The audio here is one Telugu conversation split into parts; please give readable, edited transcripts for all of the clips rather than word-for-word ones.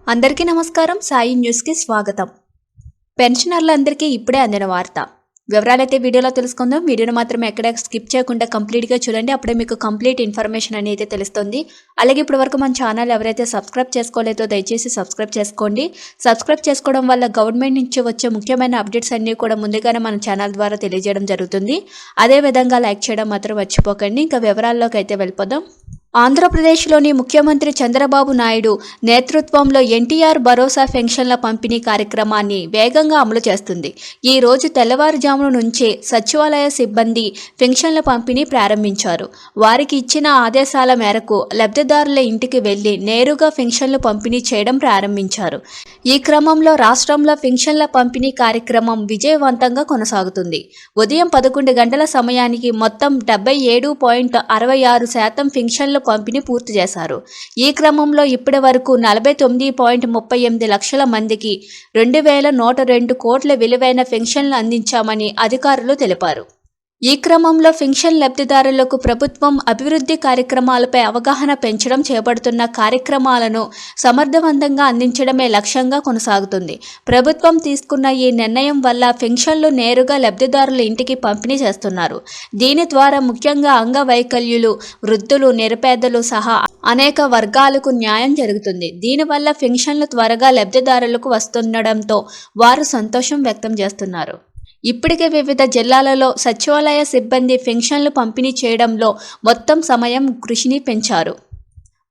అందరికీ నమస్కారం. సాయి న్యూస్కి స్వాగతం. పెన్షనర్లందరికీ ఇప్పుడే అందిన వార్త. వివరాలైతే వీడియోలో తెలుసుకుందాం. వీడియోను మాత్రం ఎక్కడ స్కిప్ చేయకుండా కంప్లీట్గా చూడండి. అప్పుడే మీకు కంప్లీట్ ఇన్ఫర్మేషన్ అనేది తెలుస్తుంది. అలాగే ఇప్పటివరకు మన ఛానల్ ఎవరైతే సబ్స్క్రైబ్ చేసుకోలేదో దయచేసి సబ్స్క్రైబ్ చేసుకోండి. సబ్స్క్రైబ్ చేసుకోవడం వల్ల గవర్నమెంట్ నుంచి వచ్చే ముఖ్యమైన అప్డేట్స్ అన్నీ కూడా ముందుగానే మన ఛానల్ ద్వారా తెలియజేయడం జరుగుతుంది. అదేవిధంగా లైక్ చేయడం మాత్రం మర్చిపోకండి. ఇంకా వివరాల్లోకి అయితే వెళ్ళిపోదాం. ఆంధ్రప్రదేశ్లోని ముఖ్యమంత్రి చంద్రబాబు నాయుడు నేతృత్వంలో ఎన్టీఆర్ భరోసా పెన్షన్ల పంపిణీ కార్యక్రమాన్ని వేగంగా అమలు చేస్తుంది. ఈ రోజు తెల్లవారుజామున నుంచే సచివాలయ సిబ్బంది పెన్షన్ల పంపిణీ ప్రారంభించారు. వారికి ఇచ్చిన ఆదేశాల మేరకు లబ్ధిదారుల ఇంటికి వెళ్లి నేరుగా పెన్షన్లు పంపిణీ చేయడం ప్రారంభించారు. ఈ క్రమంలో రాష్ట్రంలో పెన్షన్ల పంపిణీ కార్యక్రమం విజయవంతంగా కొనసాగుతుంది. ఉదయం 11 గంటల సమయానికి మొత్తం 77.66% పెన్షన్ల పంపిణీ పూర్తి చేశారు. ఈ క్రమంలో ఇప్పటి వరకు 49.38 లక్షల మందికి 2102 కోట్ల విలువైన పెన్షన్లు అందించామని అధికారులు తెలిపారు. ఈ క్రమంలో పెన్షన్ లబ్ధిదారులకు ప్రభుత్వం అభివృద్ధి కార్యక్రమాలపై అవగాహన పెంచడం, చేపడుతున్న కార్యక్రమాలను సమర్థవంతంగా అందించడమే లక్ష్యంగా కొనసాగుతుంది. ప్రభుత్వం తీసుకున్న ఈ నిర్ణయం వల్ల పెన్షన్లు నేరుగా లబ్ధిదారుల ఇంటికి పంపిణీ చేస్తున్నారు. దీని ద్వారా ముఖ్యంగా అంగవైకల్యులు, వృద్ధులు, నిరుపేదలు సహా అనేక వర్గాలకు న్యాయం జరుగుతుంది. దీనివల్ల పెన్షన్లు త్వరగా లబ్ధిదారులకు వస్తుండడంతో వారు సంతోషం వ్యక్తం చేస్తున్నారు. ఇప్పటికే వివిధ జిల్లాలలో సచివాలయ సిబ్బంది పెన్షన్లు పంపిణీ చేయడంలో మొత్తం సమయం కృషిని పెంచారు.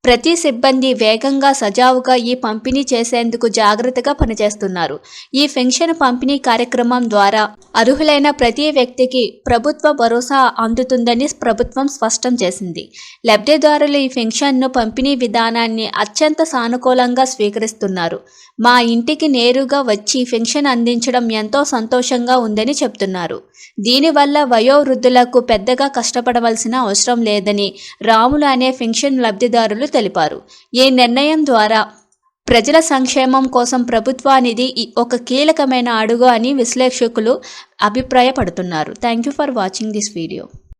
ప్రతి సిబ్బంది వేగంగా, సజావుగా ఈ పంపిణీ చేసేందుకు జాగ్రత్తగా పనిచేస్తున్నారు. ఈ పెన్షన్ పంపిణీ కార్యక్రమం ద్వారా అర్హులైన ప్రతి వ్యక్తికి ప్రభుత్వ భరోసా అందుతుందని ప్రభుత్వం స్పష్టం చేసింది. లబ్ధిదారులు ఈ పెన్షన్ను పంపిణీ విధానాన్ని అత్యంత సానుకూలంగా స్వీకరిస్తున్నారు. మా ఇంటికి నేరుగా వచ్చి పెన్షన్ అందించడం ఎంతో సంతోషంగా ఉందని చెప్తున్నారు. దీనివల్ల వయోవృద్ధులకు పెద్దగా కష్టపడవలసిన అవసరం లేదని రాములు అనే పెన్షన్ లబ్ధిదారులు తెలిపారు. ఈ నిర్ణయం ద్వారా ప్రజల సంక్షేమం కోసం ప్రభుత్వానిది ఒక కీలకమైన అడుగు అని విశ్లేషకులు అభిప్రాయపడుతున్నారు. Thank you for watching this video.